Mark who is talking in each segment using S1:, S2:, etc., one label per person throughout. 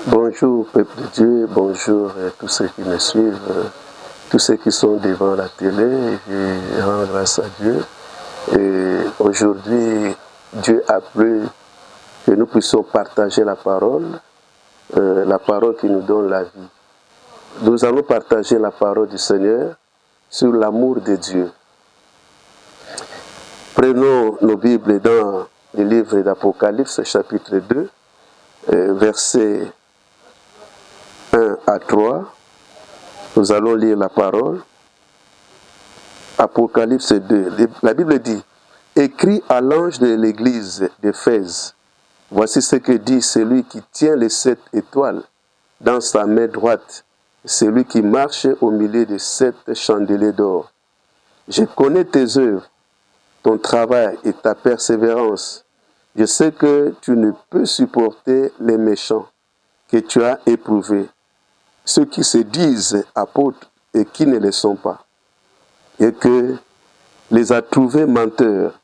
S1: Bonjour peuple de Dieu, bonjour tous ceux qui me suivent, tous ceux qui sont devant la télé. Je rends grâce à Dieu. Et aujourd'hui, Dieu a plu que nous puissions partager la parole qui nous donne la vie. Nous allons partager la parole du Seigneur sur l'amour de Dieu. Prenons nos Bibles dans le livre d'Apocalypse, chapitre 2, versets 1 à 3. Nous allons lire la parole. Apocalypse 2. La Bible dit: écrit à l'ange de l'église d'Éphèse, voici ce que dit celui qui tient les 7 étoiles dans sa main droite, celui qui marche au milieu de 7 chandeliers d'or. Je connais tes œuvres, ton travail et ta persévérance. Je sais que tu ne peux supporter les méchants, que tu as éprouvés, ceux qui se disent apôtres et qui ne le sont pas, et que les as trouvés menteurs,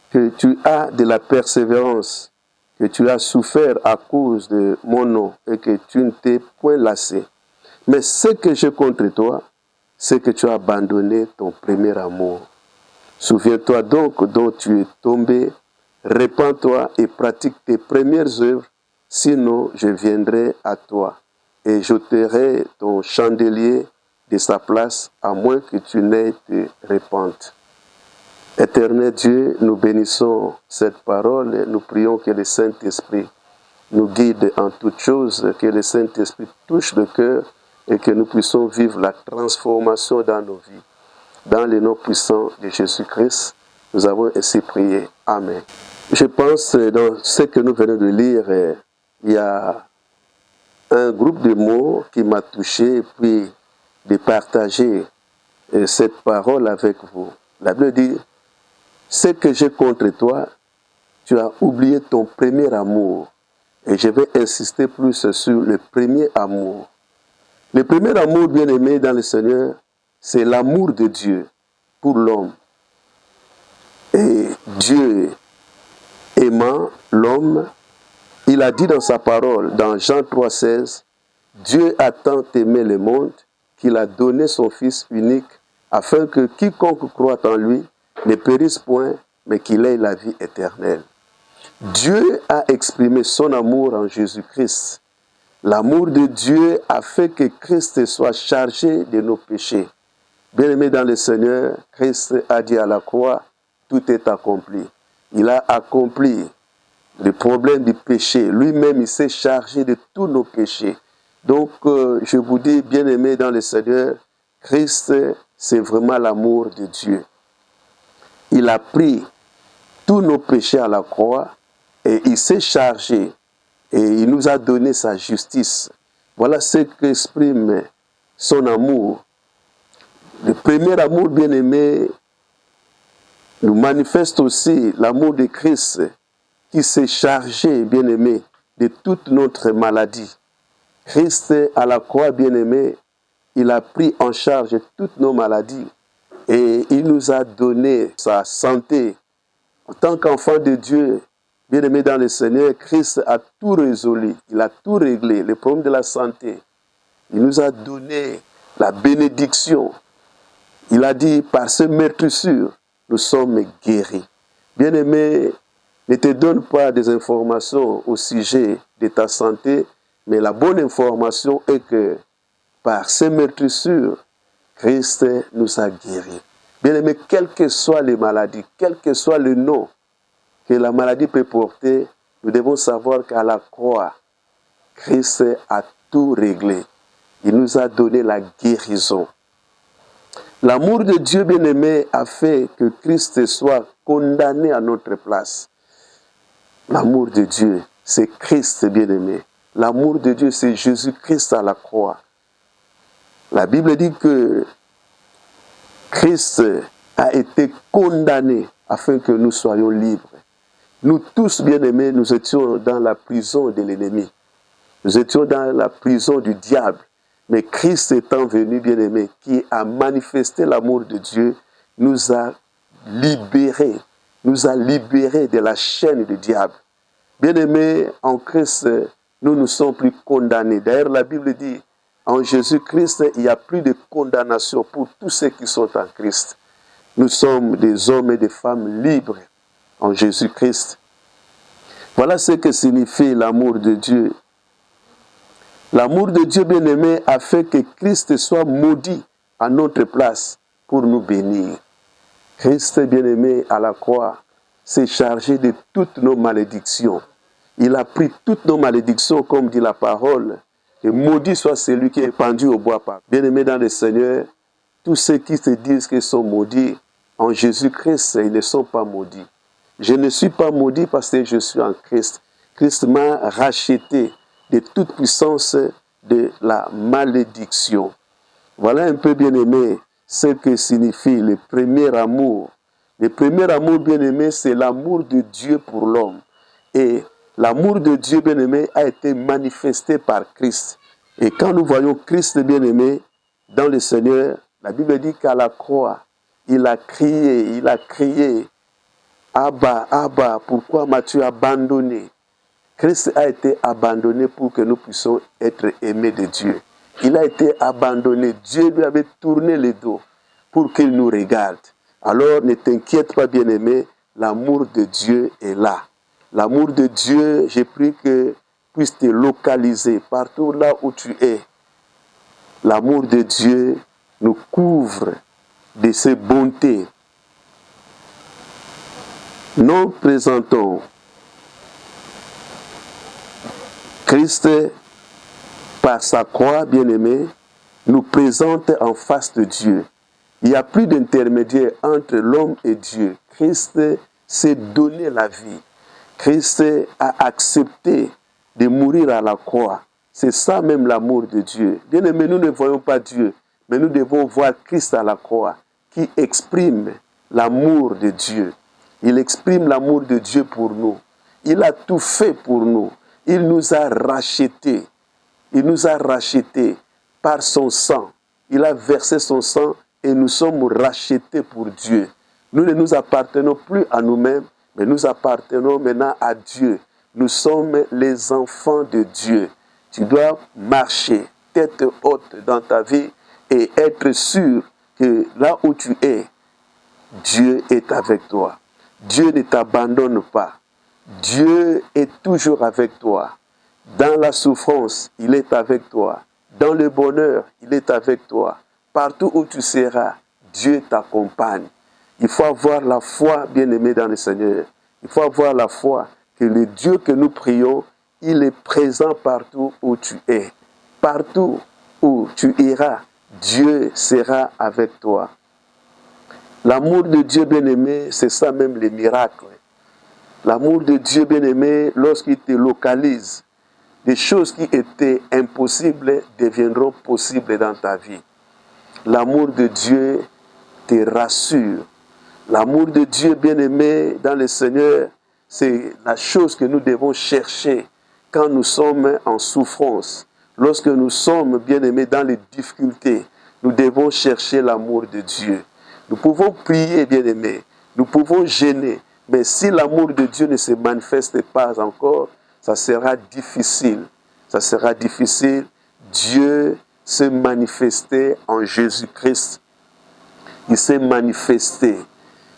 S1: que tu as de la persévérance, que tu as souffert à cause de mon nom et que tu ne t'es point lassé. Mais ce que j'ai contre toi, c'est que tu as abandonné ton premier amour. Souviens-toi donc dont tu es tombé, répands-toi et pratique tes premières œuvres, sinon je viendrai à toi et j'ôterai ton chandelier de sa place, à moins que tu n'aies te repentes. Éternel Dieu, nous bénissons cette parole et nous prions que le Saint-Esprit nous guide en toutes choses, que le Saint-Esprit touche le cœur et que nous puissions vivre la transformation dans nos vies. Dans le nom puissant de Jésus-Christ, nous avons ainsi prié. Amen. Je pense dans ce que nous venons de lire, il y a un groupe de mots qui m'a touché, puis de partager cette parole avec vous. La Bible dit: ce que j'ai contre toi, tu as oublié ton premier amour. Et je vais insister plus sur le premier amour. Le premier amour, bien aimé dans le Seigneur, c'est l'amour de Dieu pour l'homme. Et Dieu aimant l'homme, il a dit dans sa parole, dans Jean 3,16, Dieu a tant aimé le monde qu'il a donné son Fils unique, afin que quiconque croit en lui ne périsse point, mais qu'il ait la vie éternelle. Dieu a exprimé son amour en Jésus-Christ. L'amour de Dieu a fait que Christ soit chargé de nos péchés. Bien-aimé dans le Seigneur, Christ a dit à la croix, tout est accompli. Il a accompli le problème du péché. Lui-même, il s'est chargé de tous nos péchés. Donc, je vous dis, bien-aimé dans le Seigneur, Christ, c'est vraiment l'amour de Dieu. Il a pris tous nos péchés à la croix et il s'est chargé et il nous a donné sa justice. Voilà ce qu'exprime son amour. Le premier amour, bien-aimé, nous manifeste aussi l'amour de Christ qui s'est chargé, bien-aimé, de toute notre maladie. Christ, à la croix, bien-aimé, il a pris en charge toutes nos maladies et il nous a donné sa santé. En tant qu'enfant de Dieu, bien-aimé dans le Seigneur, Christ a tout résolu, il a tout réglé, le problème de la santé. Il nous a donné la bénédiction. Il a dit, par ce meurtrissure, nous sommes guéris. Bien-aimé, ne te donne pas des informations au sujet de ta santé, mais la bonne information est que par ces meurtrissures, Christ nous a guéris. Bien-aimé, quelles que soient les maladies, quel que soit le nom que la maladie peut porter, nous devons savoir qu'à la croix, Christ a tout réglé. Il nous a donné la guérison. L'amour de Dieu, bien-aimé, a fait que Christ soit condamné à notre place. L'amour de Dieu, c'est Christ, bien-aimé. L'amour de Dieu, c'est Jésus-Christ à la croix. La Bible dit que Christ a été condamné afin que nous soyons libres. Nous tous, bien-aimés, nous étions dans la prison de l'ennemi. Nous étions dans la prison du diable. Mais Christ étant venu, bien-aimé, qui a manifesté l'amour de Dieu, nous a libérés de la chaîne du diable. Bien-aimé, en Christ, nous ne sommes plus condamnés. D'ailleurs, la Bible dit, en Jésus-Christ, il n'y a plus de condamnation pour tous ceux qui sont en Christ. Nous sommes des hommes et des femmes libres en Jésus-Christ. Voilà ce que signifie l'amour de Dieu. L'amour de Dieu, bien-aimé, a fait que Christ soit maudit à notre place pour nous bénir. Christ, bien-aimé, à la croix, s'est chargé de toutes nos malédictions. Il a pris toutes nos malédictions, comme dit la parole, et maudit soit celui qui est pendu au bois. Bien-aimé dans le Seigneur, tous ceux qui se disent qu'ils sont maudits, en Jésus-Christ, ils ne sont pas maudits. Je ne suis pas maudit parce que je suis en Christ. Christ m'a racheté de toute puissance de la malédiction. Voilà un peu, bien-aimé, ce que signifie le premier amour. Le premier amour, bien-aimé, c'est l'amour de Dieu pour l'homme. Et l'amour de Dieu, bien-aimé, a été manifesté par Christ. Et quand nous voyons Christ, bien-aimé, dans le Seigneur, la Bible dit qu'à la croix, il a crié, Abba, Abba, pourquoi m'as-tu abandonné? Christ a été abandonné pour que nous puissions être aimés de Dieu. Il a été abandonné. Dieu lui avait tourné le dos pour qu'il nous regarde. Alors ne t'inquiète pas, bien-aimé, l'amour de Dieu est là. L'amour de Dieu, j'ai pris que puisse te localiser partout là où tu es. L'amour de Dieu nous couvre de ses bontés. Nous présentons Christ par sa croix, bien-aimé, nous présente en face de Dieu. Il n'y a plus d'intermédiaire entre l'homme et Dieu. Christ s'est donné la vie. Christ a accepté de mourir à la croix. C'est ça même l'amour de Dieu. Bien-aimé, nous ne voyons pas Dieu, mais nous devons voir Christ à la croix qui exprime l'amour de Dieu. Il exprime l'amour de Dieu pour nous. Il a tout fait pour nous. Il nous a rachetés. Il nous a rachetés par son sang. Il a versé son sang et nous sommes rachetés pour Dieu. Nous ne nous appartenons plus à nous-mêmes, mais nous appartenons maintenant à Dieu. Nous sommes les enfants de Dieu. Tu dois marcher tête haute dans ta vie et être sûr que là où tu es, Dieu est avec toi. Dieu ne t'abandonne pas. Dieu est toujours avec toi. Dans la souffrance, il est avec toi. Dans le bonheur, il est avec toi. Partout où tu seras, Dieu t'accompagne. Il faut avoir la foi, bien-aimé dans le Seigneur. Il faut avoir la foi que le Dieu que nous prions, il est présent partout où tu es. Partout où tu iras, Dieu sera avec toi. L'amour de Dieu, bien-aimé, c'est ça même les miracles. L'amour de Dieu, bien-aimé, lorsqu'il te localise, des choses qui étaient impossibles deviendront possibles dans ta vie. L'amour de Dieu te rassure. L'amour de Dieu, bien-aimé, dans le Seigneur, c'est la chose que nous devons chercher quand nous sommes en souffrance. Lorsque nous sommes, bien-aimés, dans les difficultés, nous devons chercher l'amour de Dieu. Nous pouvons prier, bien-aimés, nous pouvons gêner, mais si l'amour de Dieu ne se manifeste pas encore, ça sera difficile. Ça sera difficile. Dieu s'est manifesté en Jésus-Christ. Il s'est manifesté.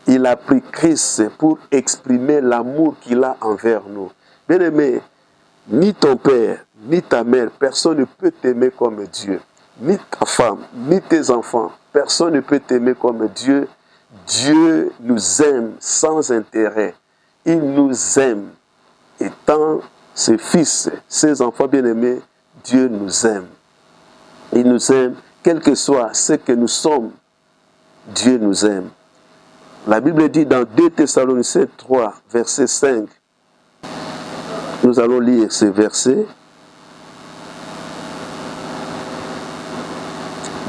S1: Il a pris Christ pour exprimer l'amour qu'il a envers nous. Bien-aimé, ni ton père, ni ta mère, personne ne peut t'aimer comme Dieu. Ni ta femme, ni tes enfants, personne ne peut t'aimer comme Dieu. Dieu nous aime sans intérêt. Il nous aime. Étant ses fils, ses enfants bien-aimés, Dieu nous aime. Il nous aime, quel que soit ce que nous sommes, Dieu nous aime. La Bible dit dans 2 Thessaloniciens 3, verset 5, nous allons lire ce verset.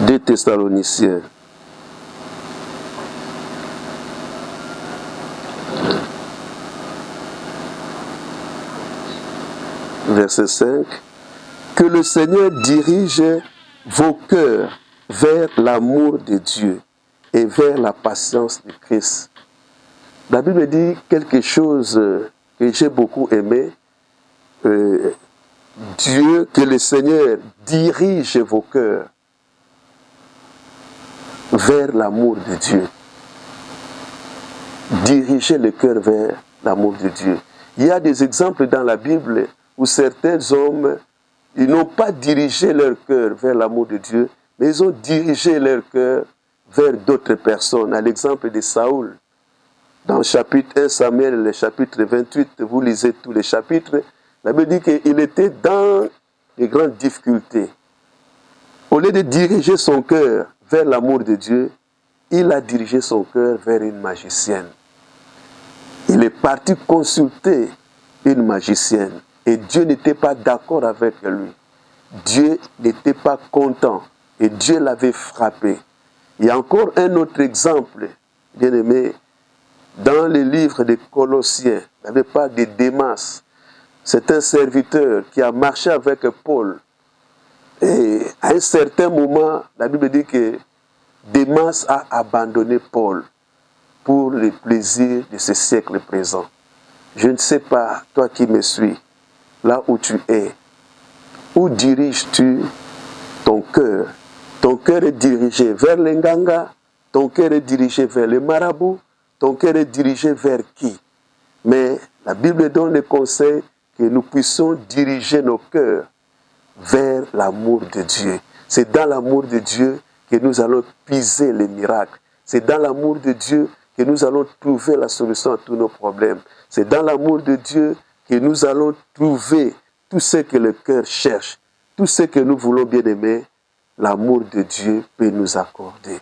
S1: 2 Thessaloniciens. Verset 5. Que le Seigneur dirige vos cœurs vers l'amour de Dieu et vers la patience de Christ. La Bible dit quelque chose que j'ai beaucoup aimé. Dieu, que le Seigneur dirige vos cœurs vers l'amour de Dieu. Dirigez le cœur vers l'amour de Dieu. Il y a des exemples dans la Bible où certains hommes, ils n'ont pas dirigé leur cœur vers l'amour de Dieu, mais ils ont dirigé leur cœur vers d'autres personnes. À l'exemple de Saül, dans le chapitre 1 Samuel, le chapitre 28, vous lisez tous les chapitres, la Bible dit qu'il était dans de grandes difficultés. Au lieu de diriger son cœur vers l'amour de Dieu, il a dirigé son cœur vers une magicienne. Il est parti consulter une magicienne et Dieu n'était pas d'accord avec lui. Dieu n'était pas content et Dieu l'avait frappé. Il y a encore un autre exemple, bien aimé, dans le livre des Colossiens. Il n'y avait pas de Démas. C'est un serviteur qui a marché avec Paul. Et à un certain moment, la Bible dit que Démas a abandonné Paul pour le plaisir de ce siècle présent. Je ne sais pas, toi qui me suis, là où tu es, où diriges-tu ton cœur? Ton cœur est dirigé vers les nganga, ton cœur est dirigé vers les marabouts, ton cœur est dirigé vers qui? Mais la Bible donne le conseil que nous puissions diriger nos cœurs vers l'amour de Dieu. C'est dans l'amour de Dieu que nous allons puiser les miracles. C'est dans l'amour de Dieu que nous allons trouver la solution à tous nos problèmes. C'est dans l'amour de Dieu que nous allons trouver tout ce que le cœur cherche, tout ce que nous voulons, bien aimer, l'amour de Dieu peut nous accorder.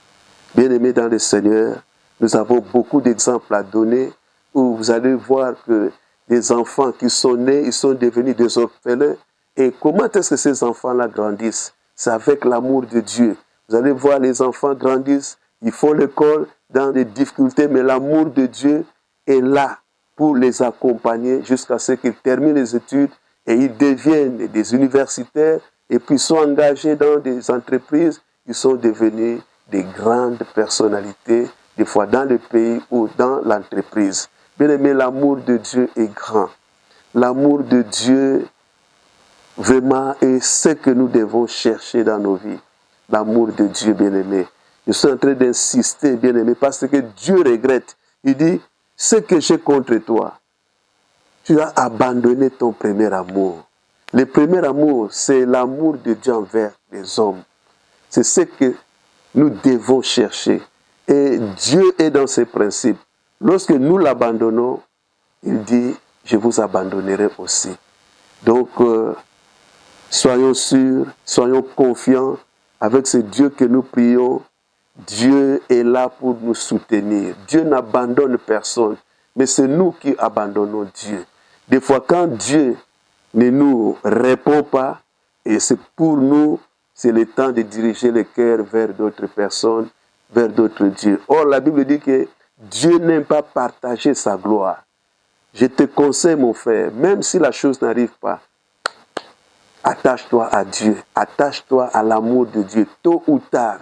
S1: Bien aimés dans le Seigneur, nous avons beaucoup d'exemples à donner où vous allez voir que des enfants qui sont nés, ils sont devenus des orphelins. Et comment est-ce que ces enfants-là grandissent? C'est avec l'amour de Dieu. Vous allez voir les enfants grandissent, ils font l'école dans des difficultés, mais l'amour de Dieu est là pour les accompagner jusqu'à ce qu'ils terminent les études et ils deviennent des universitaires et puis sont engagés dans des entreprises. Ils sont devenus des grandes personnalités, des fois dans le pays ou dans l'entreprise. Bien aimé, l'amour de Dieu est grand. L'amour de Dieu vraiment est ce que nous devons chercher dans nos vies. L'amour de Dieu, bien aimé. Je suis en train d'insister, bien aimé, parce que Dieu regrette. Il dit, ce que j'ai contre toi, tu as abandonné ton premier amour. Le premier amour, c'est l'amour de Dieu envers les hommes. C'est ce que nous devons chercher. Et Dieu est dans ses principes. Lorsque nous l'abandonnons, il dit, je vous abandonnerai aussi. Donc, soyons sûrs, soyons confiants avec ce Dieu que nous prions. Dieu est là pour nous soutenir. Dieu n'abandonne personne, mais c'est nous qui abandonnons Dieu. Des fois, quand Dieu ne nous répond pas, et c'est pour nous, c'est le temps de diriger le cœur vers d'autres personnes, vers d'autres dieux. Or, la Bible dit que Dieu n'aime pas partager sa gloire. Je te conseille, mon frère, même si la chose n'arrive pas, attache-toi à Dieu, attache-toi à l'amour de Dieu. Tôt ou tard,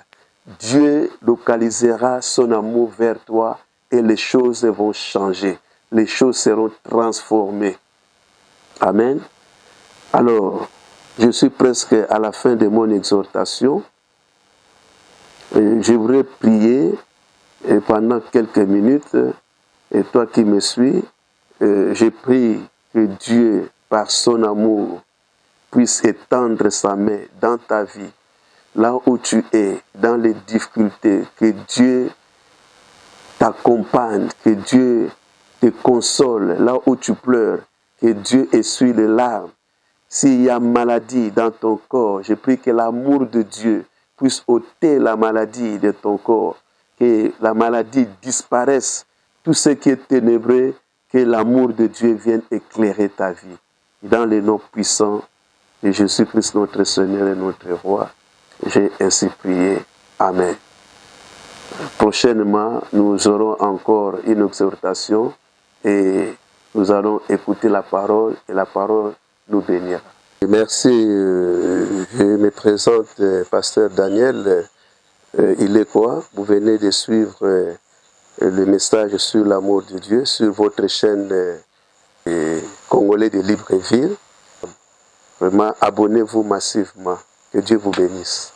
S1: Dieu localisera son amour vers toi et les choses vont changer. Les choses seront transformées. Amen. Alors, je suis presque à la fin de mon exhortation. Je voudrais prier pendant quelques minutes. Et toi qui me suis, je prie que Dieu, par son amour, puisse étendre sa main dans ta vie, là où tu es, dans les difficultés, que Dieu t'accompagne, que Dieu te console, là où tu pleures, que Dieu essuie les larmes. S'il y a maladie dans ton corps, je prie que l'amour de Dieu puisse ôter la maladie de ton corps, que la maladie disparaisse, tout ce qui est ténébreux, que l'amour de Dieu vienne éclairer ta vie. Dans le nom puissant de Jésus-Christ, notre Seigneur et notre Roi, j'ai ainsi prié. Amen. Prochainement, nous aurons encore une exhortation et nous allons écouter la parole et la parole nous bénira. Merci. Je me présente, pasteur Daniel. Il est quoi? Vous venez de suivre le message sur l'amour de Dieu sur votre chaîne Congolais de Libreville. Vraiment, abonnez-vous massivement. Que Dieu vous bénisse.